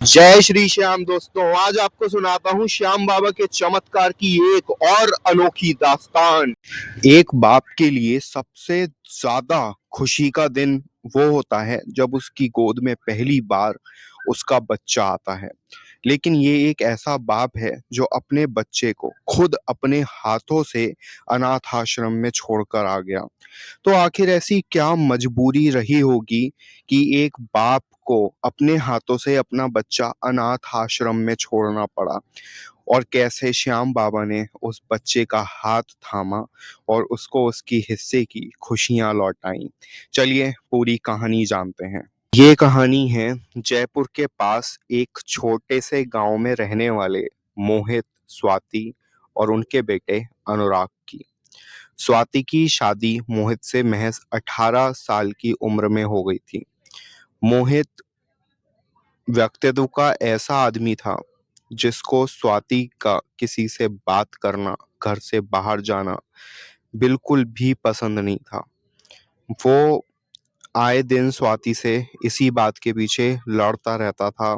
जय श्री श्याम दोस्तों। आज आपको सुनाता हूँ श्याम बाबा के चमत्कार की एक और अनोखी दास्तान। एक बाप के लिए सबसे ज्यादा खुशी का दिन वो होता है जब उसकी गोद में पहली बार उसका बच्चा आता है। लेकिन ये एक ऐसा बाप है जो अपने बच्चे को खुद अपने हाथों से अनाथ आश्रम में छोड़कर आ गया। तो आखिर ऐसी क्या मजबूरी रही होगी कि एक बाप को अपने हाथों से अपना बच्चा अनाथ आश्रम में छोड़ना पड़ा, और कैसे श्याम बाबा ने उस बच्चे का हाथ थामा और उसको उसकी हिस्से की खुशियां लौटाई। चलिए पूरी कहानी जानते हैं। ये कहानी है जयपुर के पास एक छोटे से गांव में रहने वाले मोहित, स्वाति और उनके बेटे अनुराग की। स्वाति की शादी मोहित से महज 18 साल की उम्र में हो गई थी। मोहित व्यक्तित्व का ऐसा आदमी था जिसको स्वाति का किसी से बात करना, घर से बाहर जाना बिल्कुल भी पसंद नहीं था। वो आए दिन स्वाति से इसी बात के पीछे लड़ता रहता था।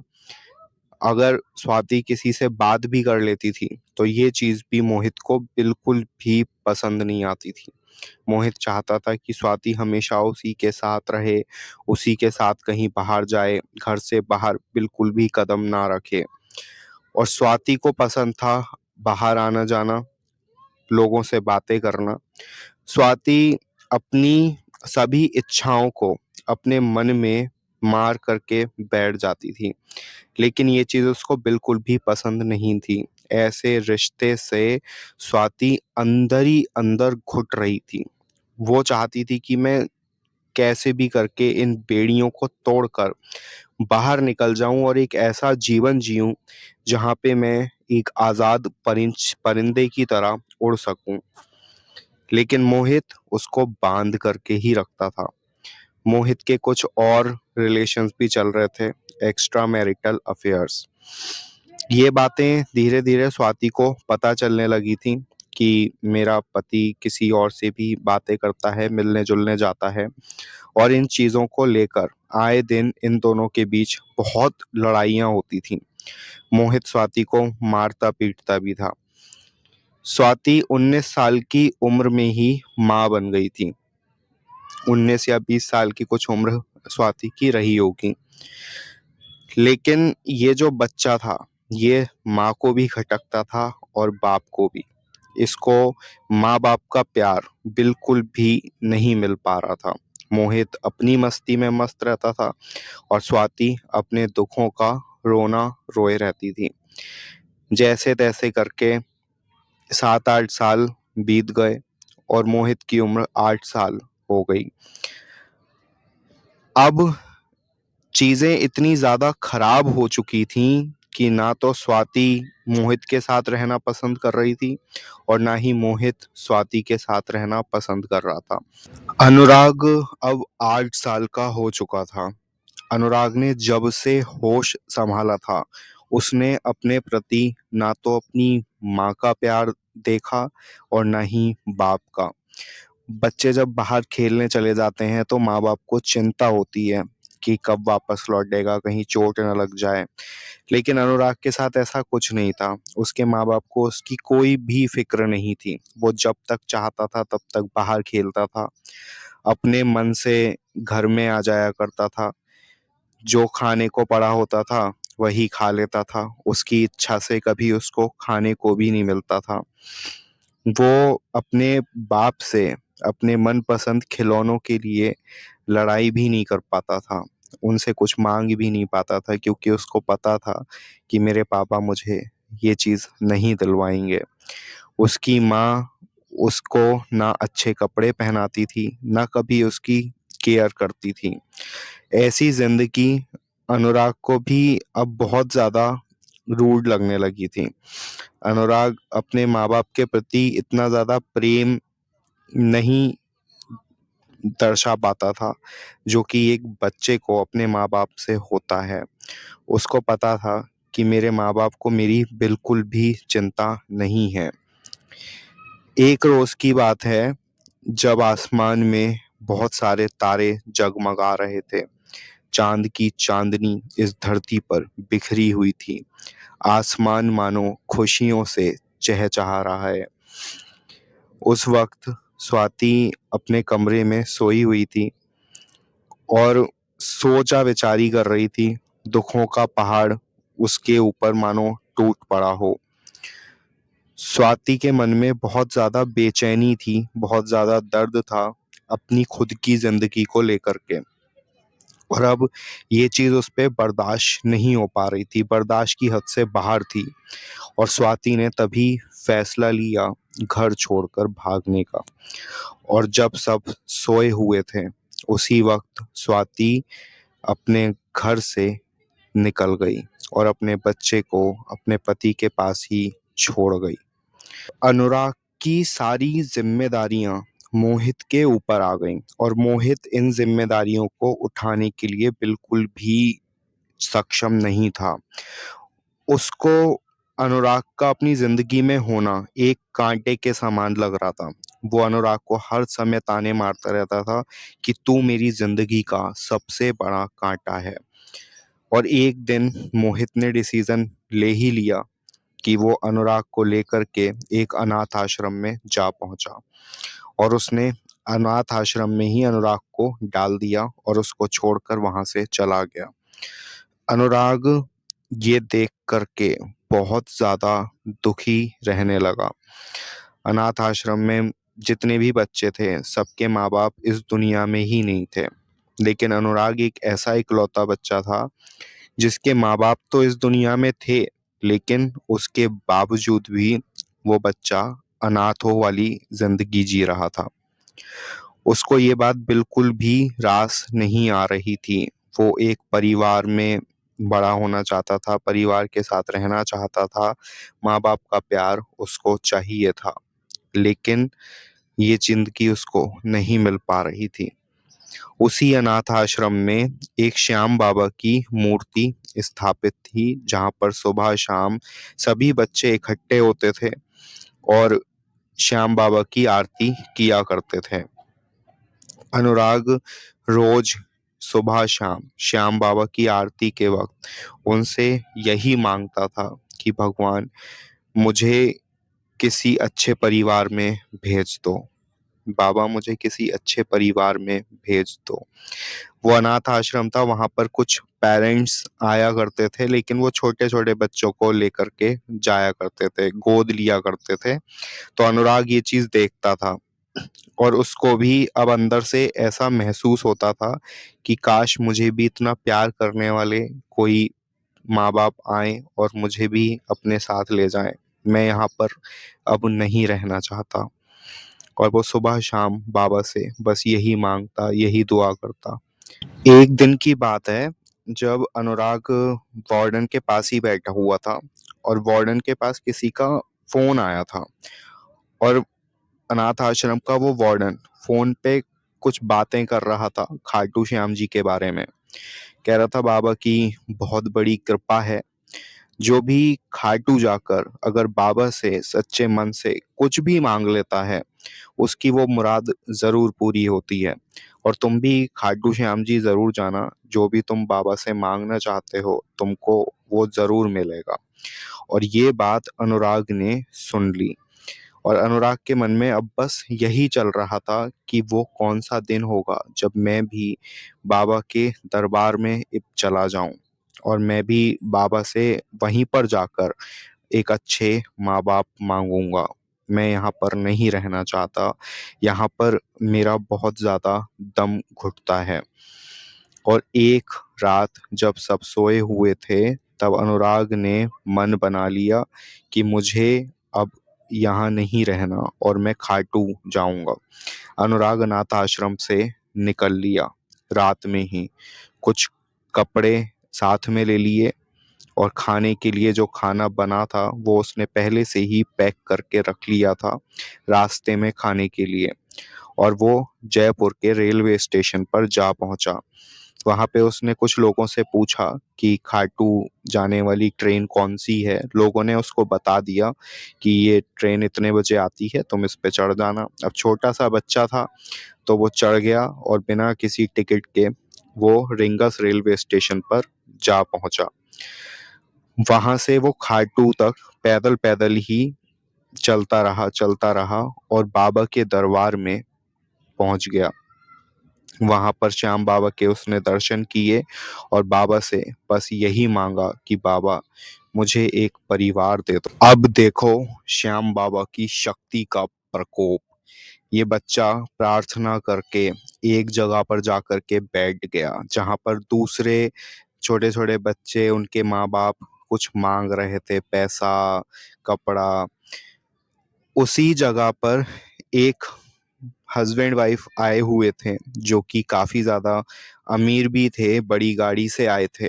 अगर स्वाति किसी से बात भी कर लेती थी तो ये चीज भी मोहित को बिल्कुल भी पसंद नहीं आती थी। मोहित चाहता था कि स्वाति हमेशा उसी के साथ रहे, उसी के साथ कहीं बाहर जाए, घर से बाहर बिल्कुल भी कदम ना रखे। और स्वाति को पसंद था बाहर आना जाना, लोगों से बातें करना। स्वाति अपनी सभी इच्छाओं को अपने मन में मार करके बैठ जाती थी, लेकिन ये चीज उसको बिल्कुल भी पसंद नहीं थी। ऐसे रिश्ते से स्वाति अंदर ही अंदर घुट रही थी। वो चाहती थी कि मैं कैसे भी करके इन बेड़ियों को तोड़कर बाहर निकल जाऊं और एक ऐसा जीवन जीऊं जहां पे मैं एक आजाद परिंदे की तरह उड़ सकूं। लेकिन मोहित उसको बांध करके ही रखता था। मोहित के कुछ और रिलेशंस भी चल रहे थे, एक्स्ट्रा मैरिटल अफेयर्स। ये बातें धीरे धीरे स्वाति को पता चलने लगी थी कि मेरा पति किसी और से भी बातें करता है, मिलने जुलने जाता है। और इन चीजों को लेकर आए दिन इन दोनों के बीच बहुत लड़ाइयाँ होती थी। मोहित स्वाति को मारता पीटता भी था। स्वाति 19 साल की उम्र में ही माँ बन गई थी। 19 या 20 साल की कुछ उम्र स्वाति की रही होगी। लेकिन ये जो बच्चा था ये माँ को भी खटकता था और बाप को भी। इसको माँ बाप का प्यार बिल्कुल भी नहीं मिल पा रहा था। मोहित अपनी मस्ती में मस्त रहता था और स्वाति अपने दुखों का रोना रोए रहती थी। जैसे तैसे करके 7-8 साल बीत गए और मोहित की उम्र 8 साल हो गई। अब चीजें इतनी ज्यादा खराब हो चुकी थीं कि ना तो स्वाति मोहित के साथ रहना पसंद कर रही थी और ना ही मोहित स्वाति के साथ रहना पसंद कर रहा था। अनुराग अब 8 साल का हो चुका था। अनुराग ने जब से होश संभाला था उसने अपने प्रति ना तो अपनी माँ का प्यार देखा और ना ही बाप का। बच्चे जब बाहर खेलने चले जाते हैं तो माँ बाप को चिंता होती है कि कब वापस लौटेगा, कहीं चोट न लग जाए। लेकिन अनुराग के साथ ऐसा कुछ नहीं था। उसके माँ बाप को उसकी कोई भी फिक्र नहीं थी। वो जब तक चाहता था तब तक बाहर खेलता था, अपने मन से घर में आ जाया करता था। जो खाने को पड़ा होता था वही खा लेता था। उसकी इच्छा से कभी उसको खाने को भी नहीं मिलता था। वो अपने बाप से अपने मनपसंद खिलौनों के लिए लड़ाई भी नहीं कर पाता था। उनसे कुछ मांग भी नहीं पाता था क्योंकि उसको पता था कि मेरे पापा मुझे ये चीज़ नहीं दिलवाएंगे। उसकी माँ उसको ना अच्छे कपड़े पहनाती थी, ना कभी उसकी केयर करती थी। ऐसी जिंदगी अनुराग को भी अब बहुत ज़्यादा रूड लगने लगी थी। अनुराग अपने माँ बाप के प्रति इतना ज़्यादा प्रेम नहीं दर्शा पाता था जो कि एक बच्चे को अपने माँ बाप से होता है। उसको पता था कि मेरे माँ बाप को मेरी बिल्कुल भी चिंता नहीं है। एक रोज की बात है जब आसमान में बहुत सारे तारे जगमगा रहे थे। चांद की चांदनी इस धरती पर बिखरी हुई थी। आसमान मानो खुशियों से चहचहा रहा है। उस वक्त स्वाति अपने कमरे में सोई हुई थी और सोचा विचारी कर रही थी। दुखों का पहाड़ उसके ऊपर मानो टूट पड़ा हो। स्वाति के मन में बहुत ज्यादा बेचैनी थी, बहुत ज्यादा दर्द था अपनी खुद की जिंदगी को लेकर के। और अब ये चीज उस पे बर्दाश्त नहीं हो पा रही थी, बर्दाश्त की हद से बाहर थी। और स्वाति ने तभी फैसला लिया घर छोड़कर भागने का। और जब सब सोए हुए थे उसी वक्त स्वाति अपने घर से निकल गई और अपने बच्चे को अपने पति के पास ही छोड़ गई। अनुराग की सारी जिम्मेदारियां मोहित के ऊपर आ गईं और मोहित इन जिम्मेदारियों को उठाने के लिए बिल्कुल भी सक्षम नहीं था। उसको अनुराग का अपनी जिंदगी में होना एक कांटे के समान लग रहा था। वो अनुराग को हर समय ताने मारता रहता था कि तू मेरी जिंदगी का सबसे बड़ा कांटा है। और एक दिन मोहित ने डिसीजन ले ही लिया कि वो अनुराग को लेकर के एक अनाथ आश्रम में जा पहुंचा। और उसने अनाथ आश्रम में ही अनुराग को डाल दिया और उसको छोड़कर वहां से चला गया। अनुराग ये देख करके बहुत ज्यादा दुखी रहने लगा। अनाथ आश्रम में जितने भी बच्चे थे सबके माँ बाप इस दुनिया में ही नहीं थे, लेकिन अनुराग एक ऐसा इकलौता बच्चा था जिसके माँ बाप तो इस दुनिया में थे, लेकिन उसके बावजूद भी वो बच्चा अनाथों वाली जिंदगी जी रहा था। उसको ये बात बिल्कुल भी रास नहीं आ रही थी। वो एक परिवार में बड़ा होना चाहता था, परिवार के साथ रहना चाहता था, माँ बाप का प्यार उसको चाहिए था, लेकिन ये जिंदगी उसको नहीं मिल पा रही थी। उसी अनाथ आश्रम में एक श्याम बाबा की मूर्ति स्थापित थी, जहां पर सुबह शाम सभी बच्चे इकट्ठे होते थे और श्याम बाबा की आरती किया करते थे। अनुराग रोज सुबह शाम श्याम बाबा की आरती के वक्त उनसे यही मांगता था कि भगवान मुझे किसी अच्छे परिवार में भेज दो, बाबा मुझे किसी अच्छे परिवार में भेज दो। वो अनाथ आश्रम था, वहां पर कुछ पेरेंट्स आया करते थे, लेकिन वो छोटे छोटे बच्चों को लेकर के जाया करते थे, गोद लिया करते थे। तो अनुराग ये चीज देखता था और उसको भी अब अंदर से ऐसा महसूस होता था कि काश मुझे भी इतना प्यार करने वाले कोई माँ बाप आए और मुझे भी अपने साथ ले जाएं। मैं यहाँ पर अब नहीं रहना चाहता। और वो सुबह शाम बाबा से बस यही मांगता, यही दुआ करता। एक दिन की बात है जब अनुराग वार्डन के पास ही बैठा हुआ था और वार्डन के पास किसी का फोन आया था। और अनाथ आश्रम का वो वार्डन फोन पे कुछ बातें कर रहा था खाटू श्याम जी के बारे में। कह रहा था बाबा की बहुत बड़ी कृपा है, जो भी खाटू जाकर अगर बाबा से सच्चे मन से कुछ भी मांग लेता है उसकी वो मुराद जरूर पूरी होती है। और तुम भी खाटू श्याम जी जरूर जाना, जो भी तुम बाबा से मांगना चाहते हो तुमको वो जरूर मिलेगा। और ये बात अनुराग ने सुन ली और अनुराग के मन में अब बस यही चल रहा था कि वो कौन सा दिन होगा जब मैं भी बाबा के दरबार में चला जाऊं और मैं भी बाबा से वहीं पर जाकर एक अच्छे माँ बाप मांगूंगा। मैं यहाँ पर नहीं रहना चाहता, यहाँ पर मेरा बहुत ज्यादा दम घुटता है। और एक रात जब सब सोए हुए थे तब अनुराग ने मन बना लिया कि मुझे अब यहाँ नहीं रहना और मैं खाटू जाऊंगा। अनुराग अनाथ आश्रम से निकल लिया रात में ही। कुछ कपड़े साथ में ले लिए और खाने के लिए जो खाना बना था वो उसने पहले से ही पैक करके रख लिया था रास्ते में खाने के लिए। और वो जयपुर के रेलवे स्टेशन पर जा पहुंचा। वहां पे उसने कुछ लोगों से पूछा कि खाटू जाने वाली ट्रेन कौन सी है। लोगों ने उसको बता दिया कि ये ट्रेन इतने बजे आती है, तुम इस पे चढ़ जाना। अब छोटा सा बच्चा था तो वो चढ़ गया और बिना किसी टिकट के वो रिंगस रेलवे स्टेशन पर जा पहुंचा। वहां से वो खाटू तक पैदल पैदल ही चलता रहा और बाबा के दरबार में पहुंच गया। वहां पर श्याम बाबा के उसने दर्शन किए और बाबा से बस यही मांगा कि बाबा मुझे एक परिवार दे दो। अब देखो श्याम बाबा की शक्ति का प्रकोप। ये बच्चा प्रार्थना करके एक जगह पर जाकर के बैठ गया जहां पर दूसरे छोटे छोटे बच्चे उनके माँ बाप कुछ मांग रहे थे, पैसा, कपड़ा। उसी जगह पर एक हस्बैंड वाइफ आए हुए थे जो कि काफी ज्यादा अमीर भी थे, बड़ी गाड़ी से आए थे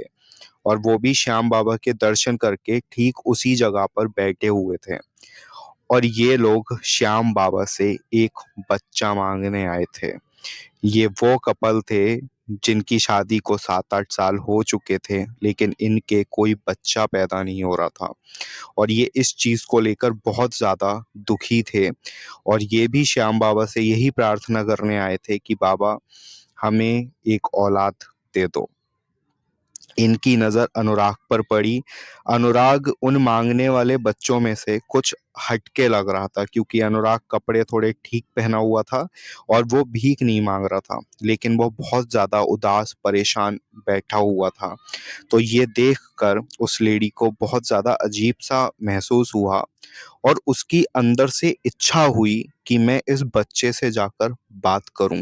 और वो भी श्याम बाबा के दर्शन करके ठीक उसी जगह पर बैठे हुए थे। और ये लोग श्याम बाबा से एक बच्चा मांगने आए थे। ये वो कपल थे जिनकी शादी को 7-8 साल हो चुके थे, लेकिन इनके कोई बच्चा पैदा नहीं हो रहा था और ये इस चीज को लेकर बहुत ज्यादा दुखी थे और ये भी श्याम बाबा से यही प्रार्थना करने आए थे कि बाबा हमें एक औलाद दे दो। इनकी नजर अनुराग पर पड़ी। अनुराग उन मांगने वाले बच्चों में से कुछ हटके लग रहा था क्योंकि अनुराग कपड़े थोड़े ठीक पहना हुआ था और वो भीख नहीं मांग रहा था, लेकिन वो बहुत ज्यादा उदास परेशान बैठा हुआ था। तो ये देखकर उस लेडी को बहुत ज्यादा अजीब सा महसूस हुआ और उसकी अंदर से इच्छा हुई कि मैं इस बच्चे से जाकर बात करूं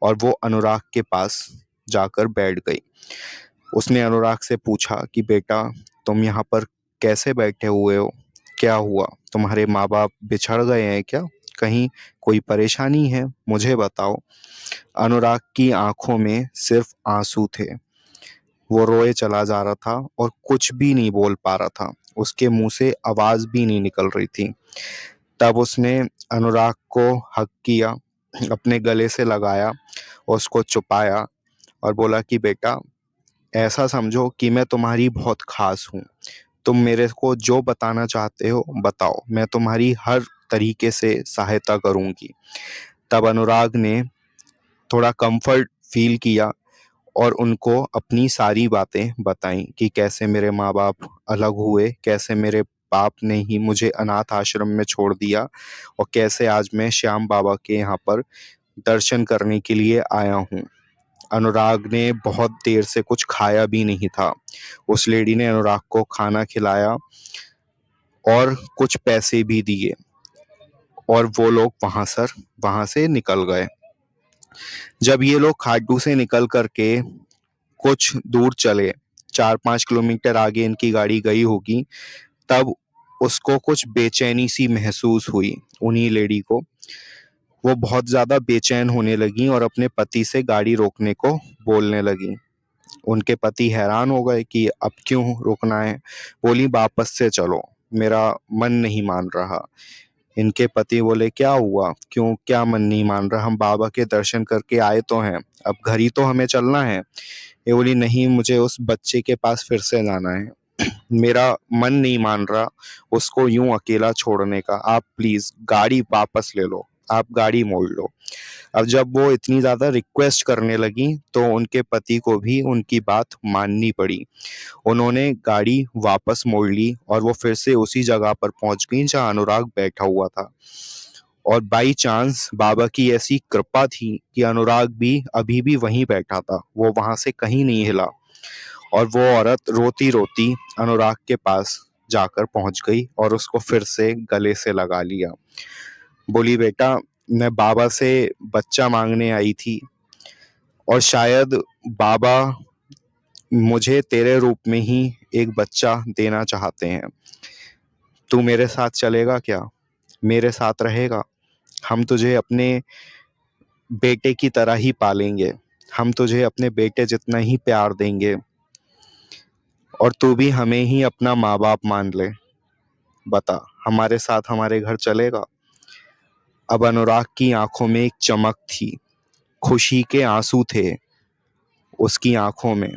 और वो अनुराग के पास जाकर बैठ गई। उसने अनुराग से पूछा कि बेटा तुम यहाँ पर कैसे बैठे हुए हो? क्या हुआ? तुम्हारे माँ बाप बिछड़ गए हैं क्या? कहीं कोई परेशानी है? मुझे बताओ। अनुराग की आंखों में सिर्फ आंसू थे। वो रोए चला जा रहा था और कुछ भी नहीं बोल पा रहा था। उसके मुंह से आवाज भी नहीं निकल रही थी। तब उसने अनुराग को हक किया, अपने गले से लगाया, उसको छुपाया और बोला कि बेटा ऐसा समझो कि मैं तुम्हारी बहुत खास हूँ। तुम मेरे को जो बताना चाहते हो बताओ, मैं तुम्हारी हर तरीके से सहायता करूंगी। तब अनुराग ने थोड़ा कंफर्ट फील किया और उनको अपनी सारी बातें बताई कि कैसे मेरे माँ बाप अलग हुए, कैसे मेरे बाप ने ही मुझे अनाथ आश्रम में छोड़ दिया और कैसे आज मैं श्याम बाबा के यहाँ पर दर्शन करने के लिए आया हूँ। अनुराग ने बहुत देर से कुछ खाया भी नहीं था। उस लेडी ने अनुराग को खाना खिलाया और कुछ पैसे भी दिए और वो लोग वहां से निकल गए। जब ये लोग खाटू से निकल करके कुछ दूर चले, 4-5 किलोमीटर आगे इनकी गाड़ी गई होगी, तब उसको कुछ बेचैनी सी महसूस हुई उन्हीं लेडी को। वो बहुत ज्यादा बेचैन होने लगी और अपने पति से गाड़ी रोकने को बोलने लगी। उनके पति हैरान हो गए कि अब क्यों रुकना है। बोली वापस से चलो, मेरा मन नहीं मान रहा। इनके पति बोले क्या हुआ, क्यों, क्या मन नहीं मान रहा? हम बाबा के दर्शन करके आए तो हैं, अब घर ही तो हमें चलना है। ये बोली नहीं, मुझे उस बच्चे के पास फिर से जाना है। मेरा मन नहीं मान रहा उसको यूं अकेला छोड़ने का। आप प्लीज गाड़ी वापस ले लो, आप गाड़ी मोड़ लो। अब जब वो इतनी ज्यादा रिक्वेस्ट करने लगी तो उनके पति को भी उनकी बात माननी पड़ी। उन्होंने गाड़ी वापस मोड़ ली और वो फिर से उसी जगह पर पहुंच गई जहां अनुराग बैठा हुआ था। और बाई चांस बाबा की ऐसी कृपा थी कि अनुराग भी अभी भी वहीं बैठा था, वो वहां से कहीं नहीं हिला। और वो औरत रोती रोती अनुराग के पास जाकर पहुंच गई और उसको फिर से गले से लगा लिया। बोली बेटा मैं बाबा से बच्चा मांगने आई थी और शायद बाबा मुझे तेरे रूप में ही एक बच्चा देना चाहते हैं। तू मेरे साथ चलेगा क्या? मेरे साथ रहेगा? हम तुझे अपने बेटे की तरह ही पालेंगे, हम तुझे अपने बेटे जितना ही प्यार देंगे और तू भी हमें ही अपना माँ बाप मान ले। बता, हमारे साथ हमारे घर चलेगा? अब अनुराग की आंखों में एक चमक थी, खुशी के आंसू थे उसकी आंखों में।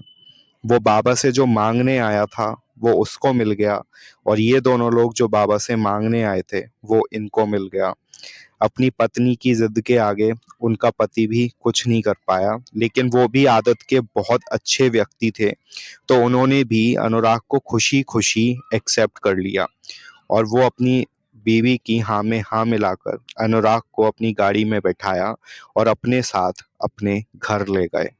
वो बाबा से जो मांगने आया था वो उसको मिल गया और ये दोनों लोग जो बाबा से मांगने आए थे वो इनको मिल गया। अपनी पत्नी की जिद के आगे उनका पति भी कुछ नहीं कर पाया, लेकिन वो भी आदत के बहुत अच्छे व्यक्ति थे, तो उन्होंने भी अनुराग को खुशी खुशी एक्सेप्ट कर लिया और वो अपनी बीवी की हाँ में हाँ मिलाकर अनुराग को अपनी गाड़ी में बैठाया और अपने साथ अपने घर ले गए।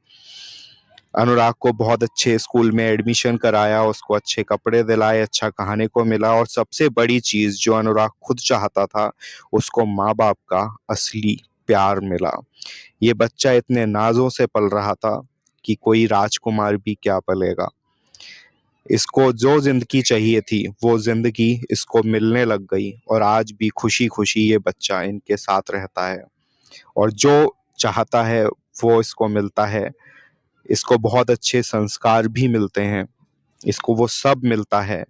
अनुराग को बहुत अच्छे स्कूल में एडमिशन कराया, उसको अच्छे कपड़े दिलाए, अच्छा खाने को मिला और सबसे बड़ी चीज जो अनुराग खुद चाहता था, उसको माँ बाप का असली प्यार मिला। ये बच्चा इतने नाजों से पल रहा था कि कोई राजकुमार भी क्या पलेगा। इसको जो जिंदगी चाहिए थी वो जिंदगी इसको मिलने लग गई और आज भी खुशी खुशी ये बच्चा इनके साथ रहता है और जो चाहता है वो इसको मिलता है। इसको बहुत अच्छे संस्कार भी मिलते हैं, इसको वो सब मिलता है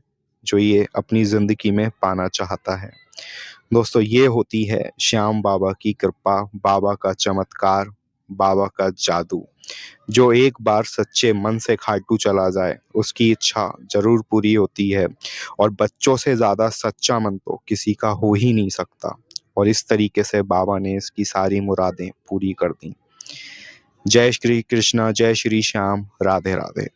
जो ये अपनी जिंदगी में पाना चाहता है। दोस्तों, ये होती है श्याम बाबा की कृपा, बाबा का चमत्कार, बाबा का जादू। जो एक बार सच्चे मन से खाटू चला जाए उसकी इच्छा जरूर पूरी होती है और बच्चों से ज्यादा सच्चा मन तो किसी का हो ही नहीं सकता। और इस तरीके से बाबा ने इसकी सारी मुरादें पूरी कर दी। जय श्री कृष्णा, जय श्री श्याम, राधे राधे।